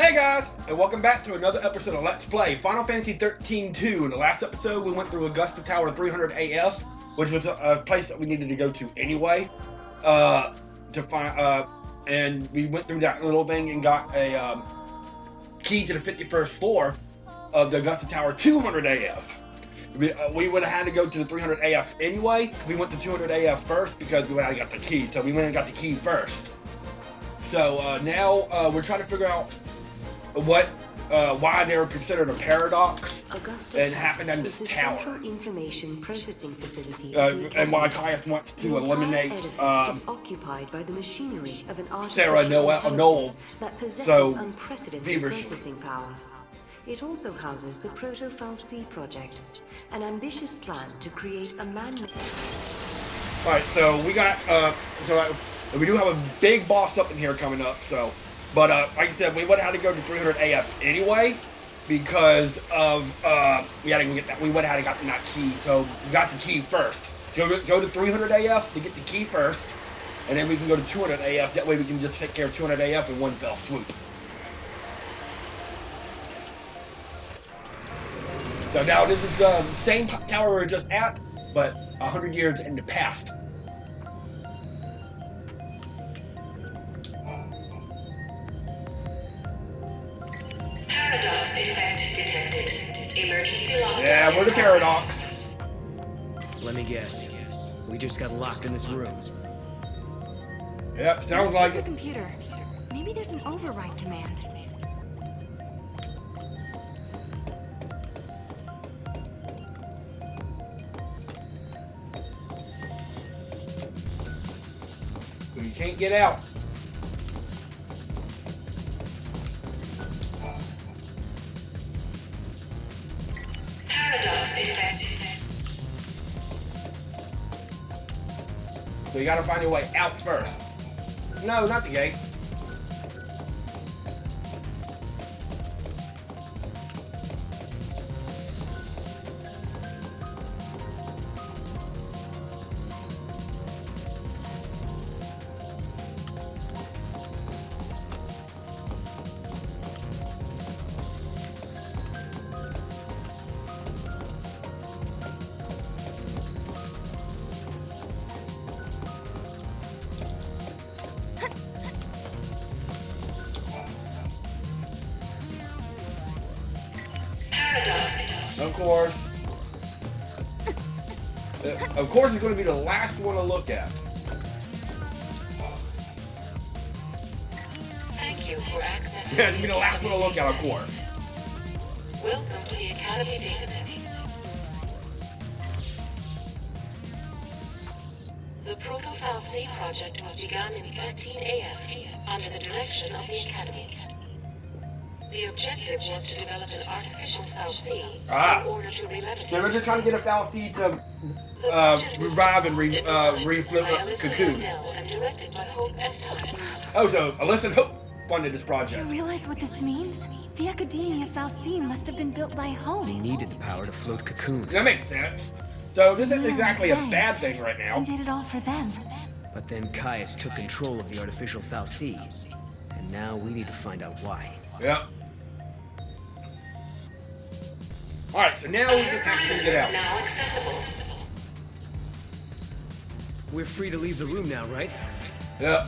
Hey guys, and welcome back to another episode of Let's Play Final Fantasy XIII-2. In the last episode, we went through Augusta Tower 300 AF, which was a place that we needed to go to anyway, to find, and we went through that little thing and got a key to the 51st floor of the Augusta Tower 200 AF. We would have had to go to the 300 AF anyway. We went to 200 AF first because we already got the key, so we went and got the key first. So now we're trying to figure out why they were considered a paradox and happened in this tower. Information processing facility and why Caius wants to eliminate occupied by the machinery of an Sarah Noel that possesses so unprecedented processing power. It also houses the Proto-Fal'C project, an ambitious plan to create a man-made. Alright, so we got we do have a big boss up in here coming up, so. But like I said, we would have had to go to 300 AF anyway because of we would have had to got that key. So we got the key first. Go to 300 AF to get the key first, and then we can go to 200 AF. That way we can just take care of 200 AF in one fell swoop. So now this is the same tower we were just at, but 100 years in the past. Paradox effect detected. Emergency lockdown. Yeah, we're the paradox. Let me guess. We just got locked in this room. Yep, sounds like it. Computer. Maybe there's an override command. We can't get out. So you gotta find your way out first. No, not the gate. Of course, it's going to be the last one to look at. Thank you for accessing. Yeah, it's going to be the last one to look at, of course. Welcome to the Academy Dataset. The Proto-Fal'C project was begun in 13AF under the direction of the Academy. The objective was to develop an artificial Fal'C in order to re-levitate. So we're just trying to get a Fal'C to revive and reflip the cocoon. Oh, so Alyssa and Hope funded this project. Do you realize what this means? The Academia Fal'C must have been built by Home. They needed the power to float cocoon. That makes sense. So this isn't exactly a bad thing right now. And did it all for them. But then Caius took control of the artificial Fal'C, and now we need to find out why. Yep. Alright, so now we can actually get out. Now accessible. We're free to leave the room now, right? Yep.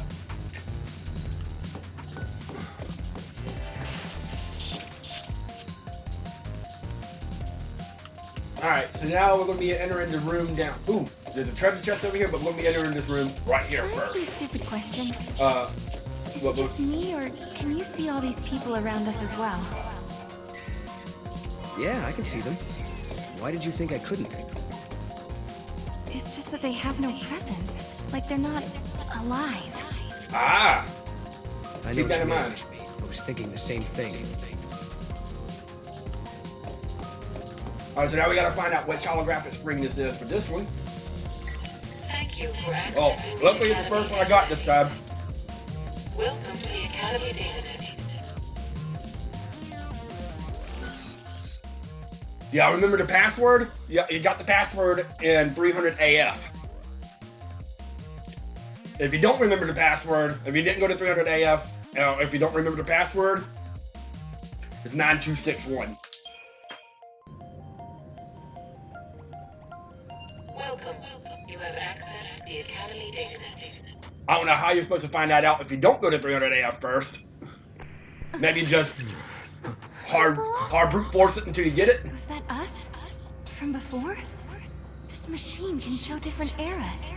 Alright, so now we're going to be entering the room down. Ooh, there's a treasure chest over here, but we're going to be entering this room right here Can I ask you a first. stupid question? Is Well, it just me, or can you see all these people around us as well? Yeah, I can see them. Why did you think I couldn't? It's just that they have no presence. Like they're not alive. Ah! I know Keep that what in you mean. mind. I was thinking the same thing. Alright, so now we gotta find out which holographic spring this is for this one. Thank you for accessing. Oh, luckily it's the first one I got this time. Welcome to the Academy Dataset. Yeah, remember the password? Yeah, you got the password in 300 AF. If you don't remember the password, if you didn't go to 300 AF, if you don't remember the password, It's 9261. Welcome. You have access to the Academy datanet. I don't know how you're supposed to find that out if you don't go to 300 AF first. Maybe just hard brute force it until you get it. Was that us? From before? This machine can show different eras.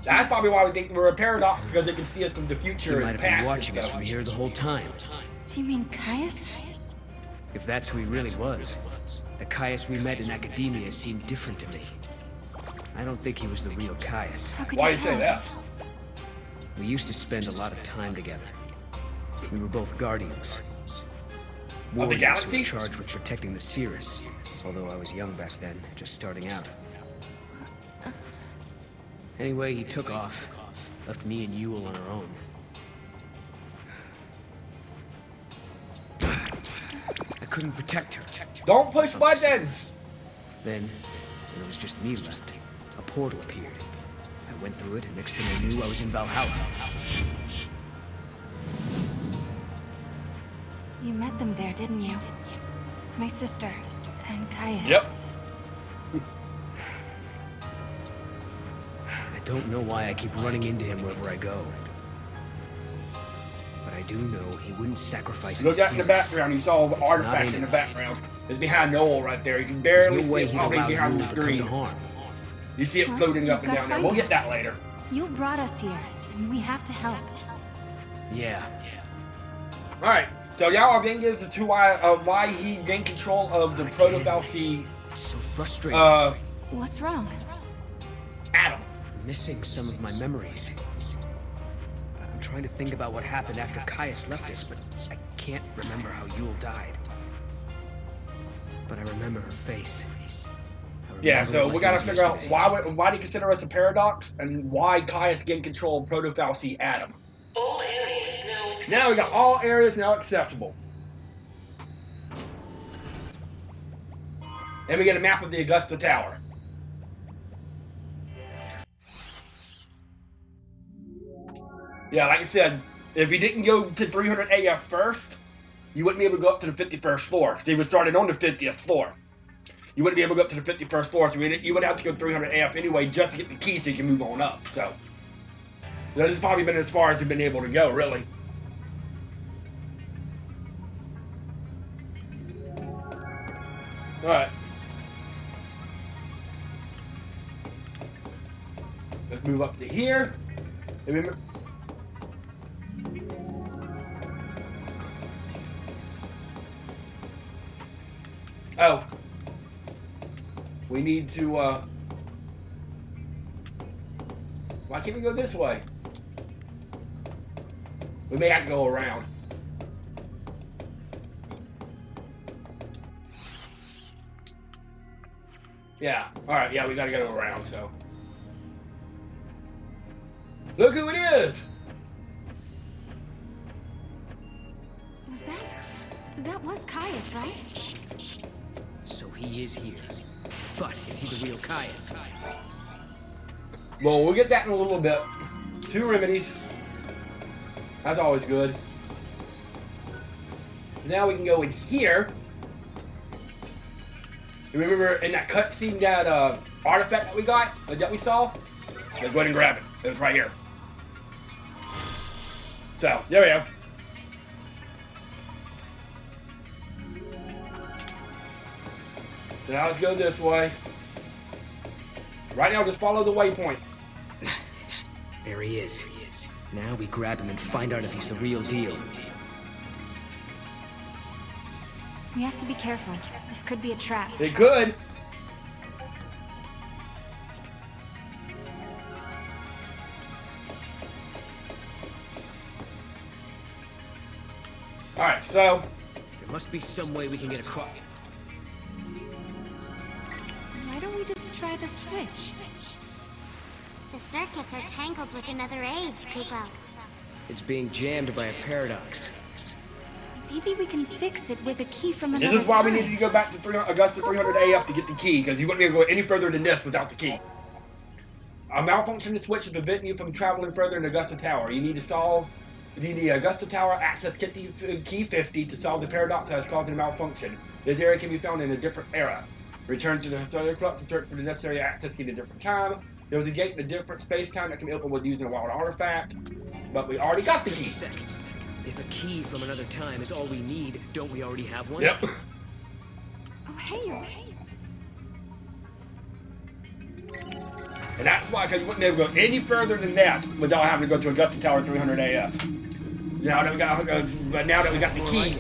That's probably why we think we're a paradox, because they can see us from the future He and might have past. been watching us from here the whole time. Do you mean Caius? If that's who he really was, the Caius we met in academia seemed different to me. I don't think he was the real Caius. How could Why you do you say tell? that? We used to spend a lot of time together. We were both guardians. Warriors who galaxy? were charged with protecting the Cirrus, although I was young back then, just starting out. Anyway, he took off, left me and Yule on our own. I couldn't protect her. Don't push buttons! Then, when it was just me left, a portal appeared. I went through it, and next thing I knew, I was in Valhalla. You met them there, didn't you? My sister and Caius. Yep. I don't know why I keep running into him wherever I go. But I do know he wouldn't sacrifice Look the at the Cirrus. background. You saw the It's not artifact in the him. background. It's behind Noel right there. You can There's barely no way see it he'd probably allow behind Yule the to come screen. to harm. You see it Well, floating up we've and gotta down there. find We'll him. get that later. You brought us here, and we have to help. Yeah. Alright, so now our thing is to why he gained control of the Proto-Fal'Cie It's so frustrating. What's wrong? atom. I'm missing some of my memories. I'm trying to think about what happened after Caius left us, but I can't remember how Yule died. But I remember her face. I Yeah, remember so it we like gotta it was figure out yesterday. why do you consider us a paradox, and why Caius gained control of Proto-Fal'Cie atom. All areas now Now we got all areas now accessible. And we get a map of the Augusta Tower. Yeah, like I said, if you didn't go to 300 AF first, you wouldn't be able to go up to the 51st floor. Because they would started on the 50th floor. You wouldn't be able to go up to the 51st floor, so you would have to go 300 AF anyway just to get the key so you can move on up. So, that has probably been as far as you've been able to go, really. Alright. Let's move up to here. And remember. Oh. We need to, why can't we go this way? We may have to go around. Yeah. Alright, yeah, we gotta go around, so. Look who it is! That was Caius, right? So he is here. But is he the real Caius? Well, we'll get that in a little bit. 2 remedies. That's always good. Now we can go in here. You remember in that cutscene, that artifact that we got, that we saw? Let's go ahead and grab it. It's right here. So, there we go. So now let's go this way. Right now, just follow the waypoint. There he is. Now we grab him and find out if he's the real deal. We have to be careful. This could be a trap. It could. Alright, so There must be some way we can get across. Why don't we just try the switch? The circuits are tangled with another age, Kupo. It's being jammed by a paradox. Maybe we can fix it with a key from this another is why we time. needed to go back to Augusta 300 AF to get the key, because you wouldn't be able to go any further than this without the key. A malfunction in the switch is preventing you from traveling further in Augusta Tower. You need to solve You need the Augusta Tower access key 50 to solve the paradox that has caused the malfunction. This area can be found in a different era. Return to the cellular flux and search for the necessary access key at a different time. There was a gate in a different space-time that can be opened with using a wild artifact. But we already got the key. Just a sec. If a key from another time is all we need, don't we already have one? Yep. Oh, hey. And that's why, because you wouldn't be able to go any further than that without having to go to Augusta Tower 300 AF. Now that we got, but now that we got the key,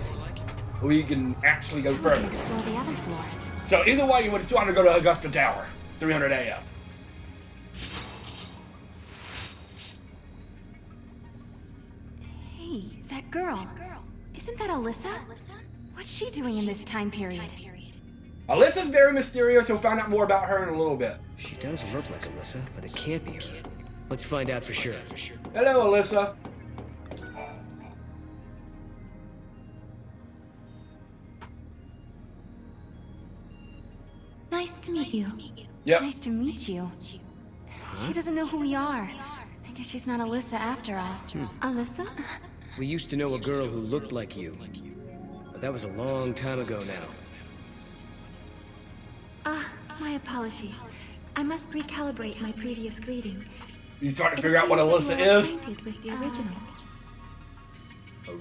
we can actually go further. Explore the other floors. So either way, you would still have to go to Augusta Tower 300 AF. Hey, that girl. Isn't that Alyssa? What's she doing in this time period? Alyssa's very mysterious. We'll find out more about her in a little bit. She does look like Alyssa, but it can't be her. Let's find out for sure. Hello, Alyssa. Nice to meet you. Yep. Nice to meet you. She doesn't know who we are. I guess she's not Alyssa after all. Alyssa? We used to know a girl who looked like you, but that was a long time ago now. My apologies. I must recalibrate my previous greeting. You starting to figure out what Alyssa is? Acquainted with the original.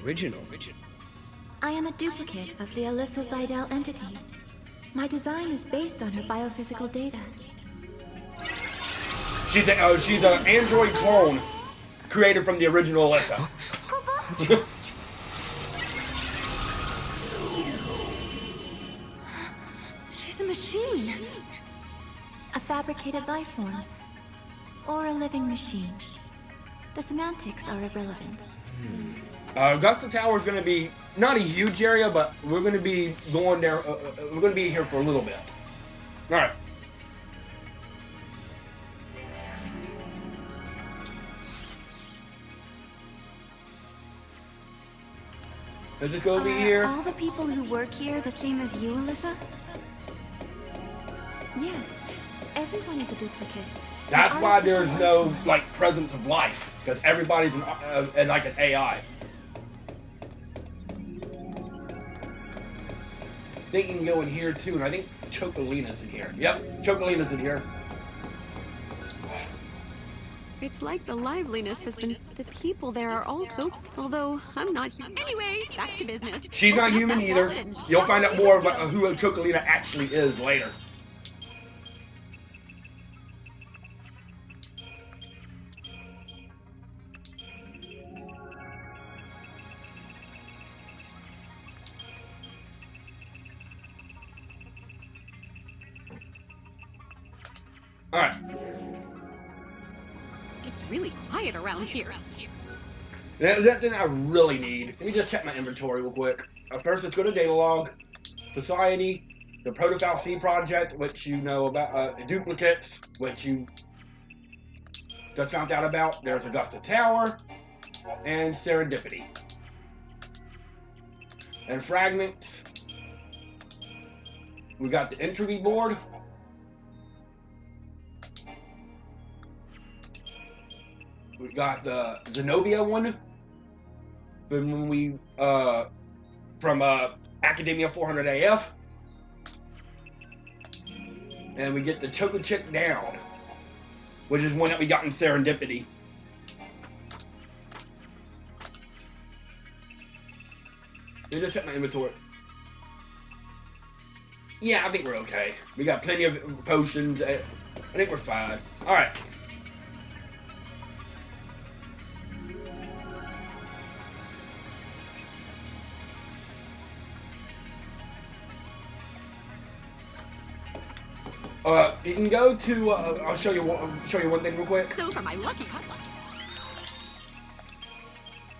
Original? I am a duplicate of the Alyssa Zidell entity. My design is based on her biophysical data. She's an android clone created from the original Alyssa. She's a machine. A fabricated life form. Or a living machine. The semantics are irrelevant. Augusta Tower is going to be not a huge area, but we're going to be going there. We're going to be here for a little bit. All right. Let's just go over here. Are all the people who work here the same as you, Alyssa? Yes. Everyone is a duplicate. That's why there's no like presence of life, because everybody's like an AI. I think you can go in here too, and I think Chocolina's in here. Yep, Chocolina's in here. It's like the liveliness has been. The people there are also. Although I'm not human. Anyway, back to business. She's not human either. You'll find out more about who Chocolina actually is later. All right. It's really quiet around here. That thing I really need. Let me just check my inventory real quick. First, let's go to data log, society, the Proto-Fal'C project, which you know about, duplicates, which you just found out about. There's Augusta Tower, and serendipity. And fragments. We got the entropy board. We got the Zenobia one. When we from Academia 400 AF. And we get the Choco Chick down, which is one that we got in serendipity. Let me just check my inventory. Yeah, I think we're okay. We got plenty of potions. I think we're fine. Alright. You can go to. I'll show you one thing real quick. So for my lucky.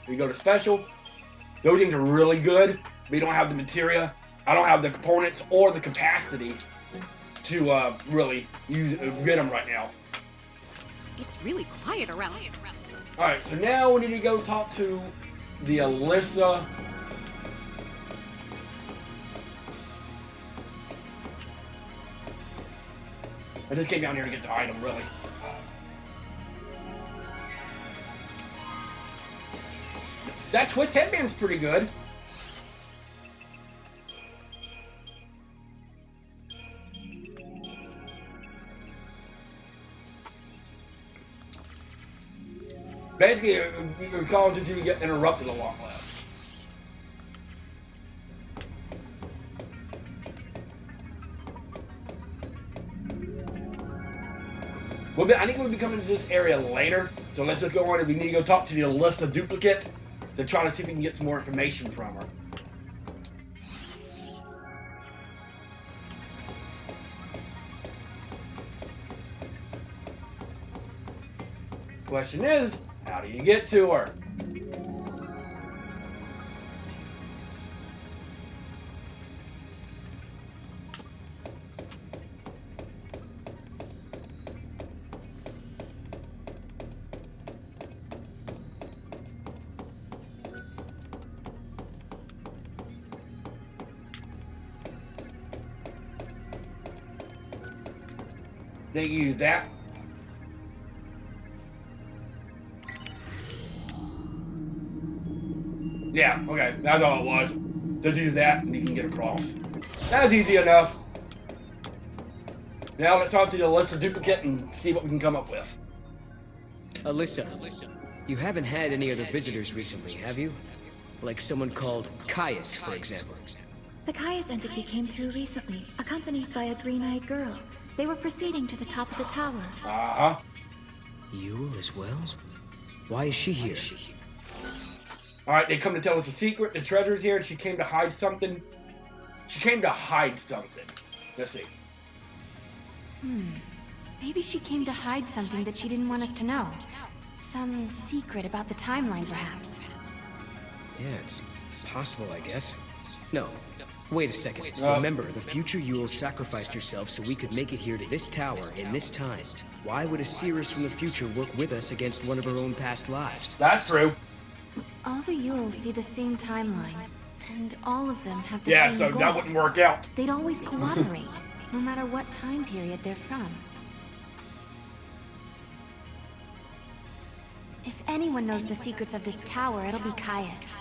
You go to special. Those things are really good. We don't have the materia. I don't have the components or the capacity to really get them right now. It's really quiet around here. All right, so now we need to go talk to the Alyssa. I just came down here to get the item, really. That twist headband's pretty good. Basically, it causes you to get interrupted a lot less. I think we'll be coming to this area later, so let's just go on and we need to go talk to the Alyssa duplicate to try to see if we can get some more information from her. Question is, how do you get to her? They use that. Yeah, okay, that's all it was. Just use that and you can get across. That was easy enough. Now let's talk to the Alyssa duplicate and see what we can come up with. Alyssa, you haven't had any other visitors recently, have you? Like someone called Caius, for example. The Caius entity came through recently, accompanied by a green-eyed girl. They were proceeding to the top of the tower. Uh-huh. Yule as well? Why is she here? Alright, they come to tell us a secret. The treasure's here and she came to hide something. She came to hide something. Let's see. Maybe she came to hide something that she didn't want us to know. Some secret about the timeline, perhaps. Yeah, it's possible, I guess. No, wait a second. Remember, the future Yule sacrificed herself so we could make it here to this tower in this time. Why would a seeress from the future work with us against one of her own past lives? That's true. All the Yules see the same timeline, and all of them have the Yeah, same so goal. that wouldn't work out. They'd always cooperate, no matter what time period they're from. If anyone knows the secrets of this tower, it'll be Caius.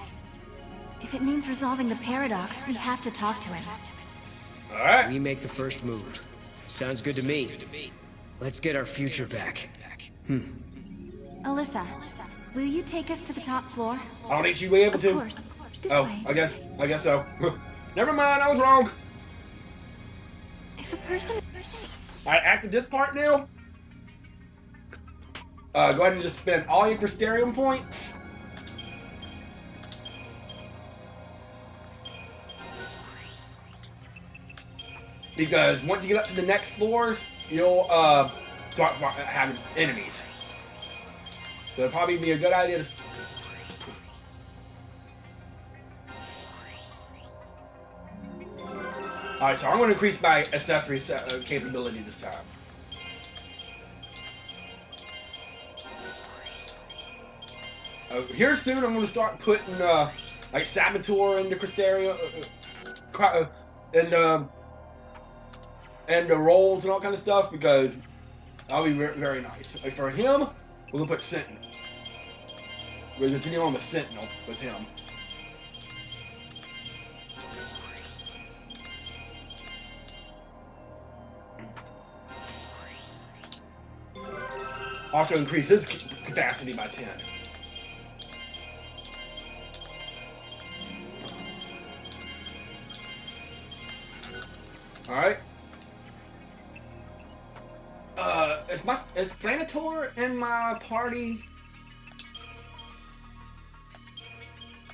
If it means resolving the paradox, we have to talk to him. Alright. We make the first move. Sounds good to me. Let's get our future back. Alyssa, will you take us to the top floor? I don't think she'll be able to. Of course. This Oh, way. I guess so. Never mind, I was wrong. If a person... Alright, after this part now, go ahead and just spend all your Crystarium points. Because once you get up to the next floors, you'll start having enemies. So it'll probably be a good idea to... Alright, so I'm going to increase my accessory capability this time. Here soon, I'm going to start putting like Saboteur into Crystarium, and the rolls and all kind of stuff, because that'll be very nice. Like for him, we're going to put Sentinel. We're going to continue on with Sentinel with him. Also increase his capacity by 10. Alright. Is Planitor in my party?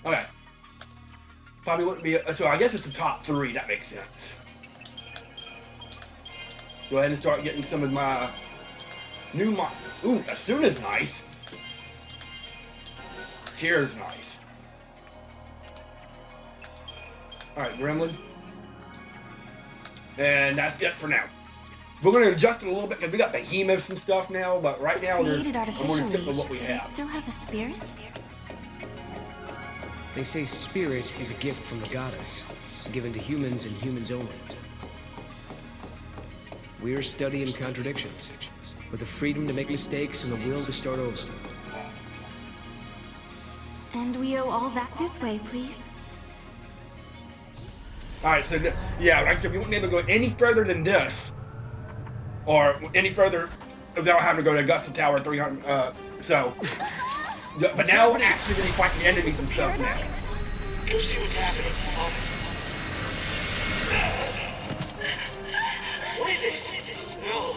Okay. Probably wouldn't be, so I guess it's the top 3, that makes sense. Go ahead and start getting some of my new ooh, Asuna's nice. Cheer's nice. Alright, Gremlin. And that's it for now. We're going to adjust it a little bit because we got behemoths and stuff now, but right now I'm going to stick with what we Do they have. still have a spirit? They say spirit is a gift from the goddess, given to humans and humans only. We're studying contradictions, with the freedom to make mistakes and the will to start over. And we owe all that this way, please. Alright, so, yeah, like I said, we wouldn't be able to go any further than this. Or any further without having to go to Augusta Tower 300, but now we're actually going to be fighting enemies and stuff next. Go see what's happening. What is this? No.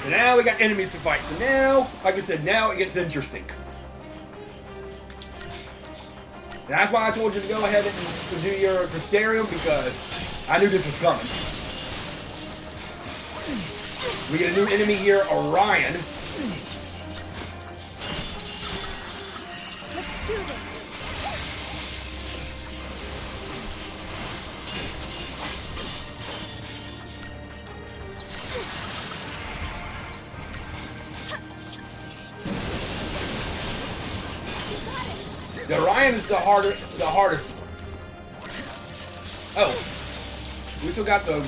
So now we got enemies to fight. So now, like I said, now it gets interesting. And that's why I told you to go ahead and do your Crystarium, because I knew this was coming. We get a new enemy here, Orion. Let's do this. The Orion is the hardest one. Oh. We still got the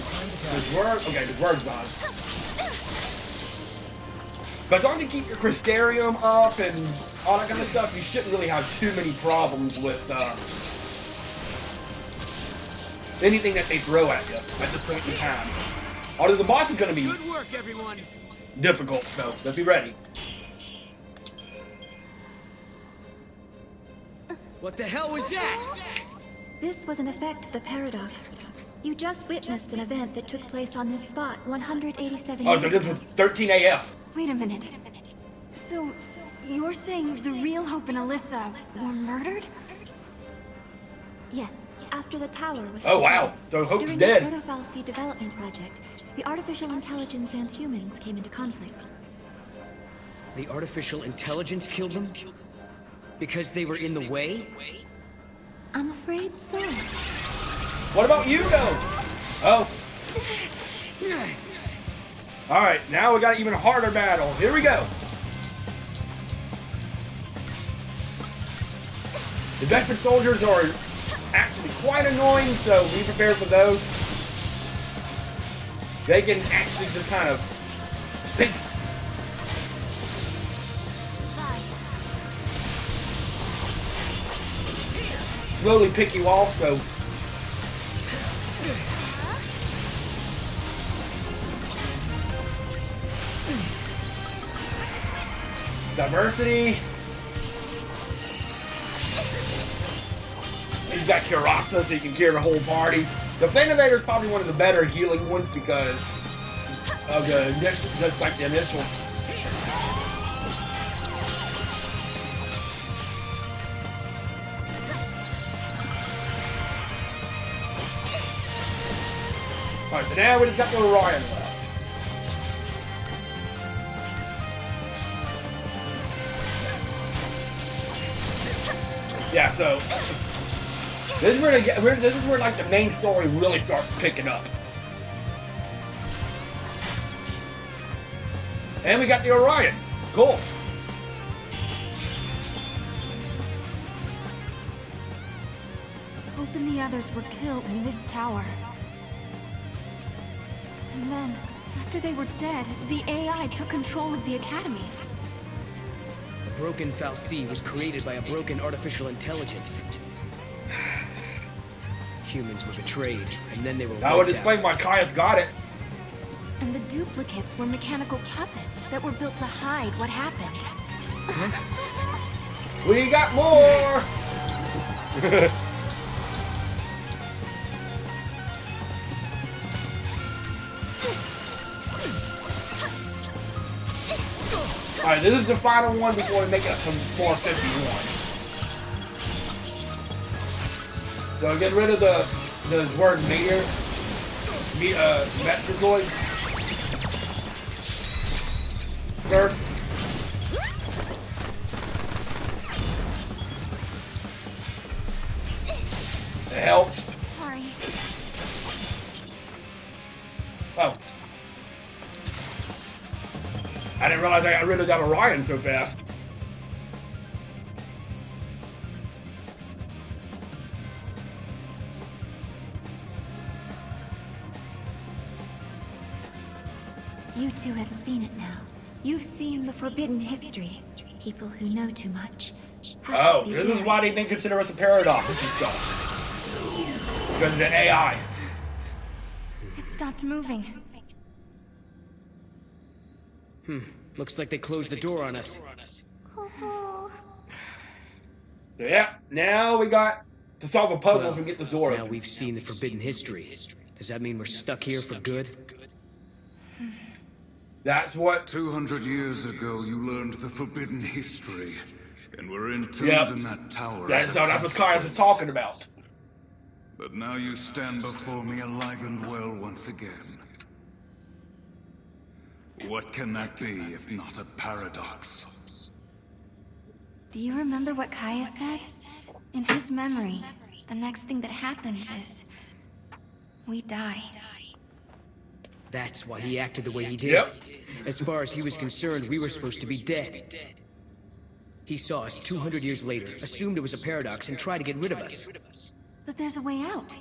Dwerg. Okay, the Dwerg's on. But as long as you keep your Crystarium up and all that kind of stuff, you shouldn't really have too many problems with anything that they throw at you at this point in time. Although the boss is going to be Good work, everyone. difficult, so let's be ready. What the hell was that? This was an effect of the paradox. You just witnessed an event that took place on this spot 187 Oh, years so this ago. was 13 AF. Wait a minute. So, you're saying the real Hope and Alyssa were murdered? Yes, after the tower was Oh, wow. completed. So Hope's During dead. the Proto-Fal'C development project, the artificial intelligence and humans came into conflict. The artificial intelligence killed them? Because they were in the way? I'm afraid so. What about you, though? Oh. Alright, now we got an even harder battle. Here we go. The Vespid soldiers are actually quite annoying, so be prepared for those. They can actually just kind of slowly pick you off, so diversity. He's got Kurasa, so you can cure the whole party. The Flanivator is probably one of the better healing ones because of the just like the initial. Alright, so now we just got the Orion left. Yeah, so this is where like the main story really starts picking up. And we got the Orion. Cool. Hope and the others were killed in this tower. And then, after they were dead, the AI took control of the Academy. A broken Fal'C was created by a broken artificial intelligence. Humans were betrayed, and then they were I would wiped explain out. why Kaya's got it. And the duplicates were mechanical puppets that were built to hide what happened. We got more! Alright, this is the final one before we make it to 451. So get rid of the word meteor. Metrozoid. First. It helps. Sorry. Oh. I didn't realize I got rid of that Orion so fast. You two have seen it now. You've seen the forbidden history. People who know too much. Oh, this is why they didn't consider us a paradox and stuff. Because of the AI. It stopped moving. Looks like they closed the door on us. Oh. So yeah, now we got to solve a puzzle and get the door Now open. we've seen the forbidden history. Does that mean we're stuck here for good? That's what... 200 years ago, you learned the forbidden history, and were entombed Yep. in that tower. That's what Caius was talking about. But now you stand before me alive and well once again. What can that be if not a paradox? Do you remember what Caius said? In his memory, the next thing that happens is... we die. That's why he acted the way he did. Yep. As far as he was concerned, we were supposed to be dead. He saw us 200 years later, assumed it was a paradox, and tried to get rid of us. But there's a way out.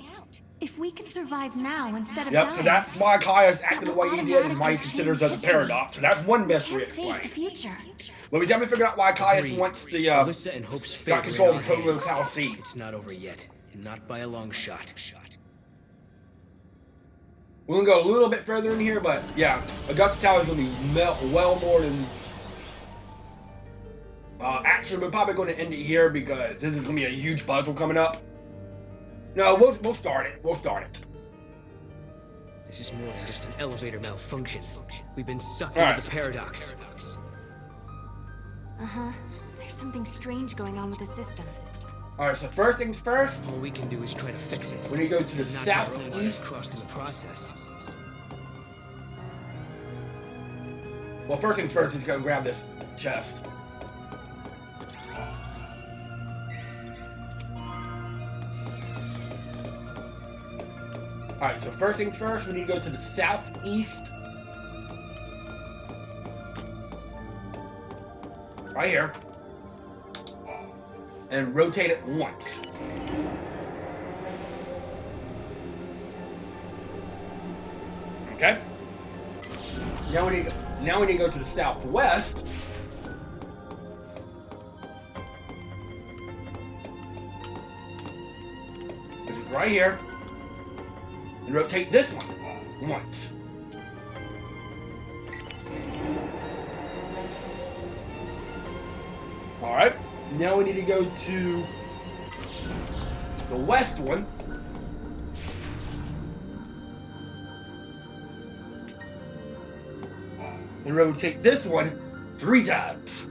If we can survive now instead of Yep, dying... so that's why Caius acted the way he did and why he automatically considers change us a paradox. So that's one mystery can't save the explained. future. But we definitely figured out why Caius Agreed. wants the, Alyssa and Hope's fate got were control in of our Proto hands. Cal C. It's not over yet. Not by a long shot. We're gonna go a little bit further in here, but yeah, Augusta Tower is gonna be well more than... actually, we're probably going to end it here because this is gonna be a huge puzzle coming up. No, we'll start it. We'll start it. This is more than just an elevator malfunction. We've been sucked All into right. the paradox. Uh-huh. There's something strange going on with the system. Alright, so first things first, All we can do is try to fix it. we need to go to the Not get our own wires southeast. crossed in the process. Well, first things first is go grab this chest. Alright, so first things first, we need to go to the southeast. Right here. And rotate it once. Okay? Now we need to go to the southwest. Which is right here. And rotate this one once. Alright. Now we need to go to the west one. And rotate this one 3 times.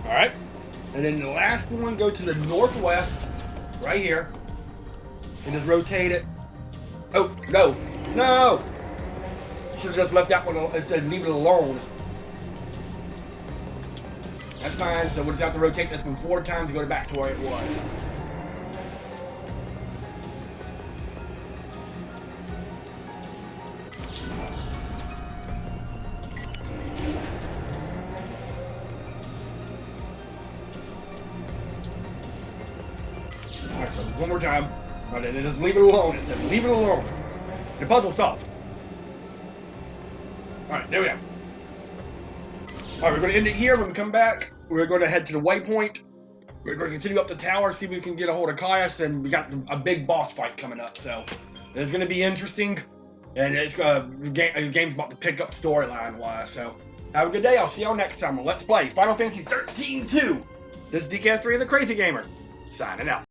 Alright. And then the last one, go to the northwest, right here. And just rotate it. Oh, no. No! Should have just left that one alone. It said leave it alone. That's fine. So we'll just have to rotate this one 4 times to go back to where it was. Alright, so one more time. Alright, and then just leave it alone. It says leave it alone. The puzzle's solved. Alright, there we go. Alright, we're going to end it here. When we come back, we're going to head to the waypoint. We're going to continue up the tower, see if we can get a hold of Caius, and we got a big boss fight coming up, so it's going to be interesting. And it's the game's about to pick up storyline-wise, so have a good day. I'll see y'all next time on Let's Play Final Fantasy XIII-2. This is DK3 the Crazy Gamer, signing out.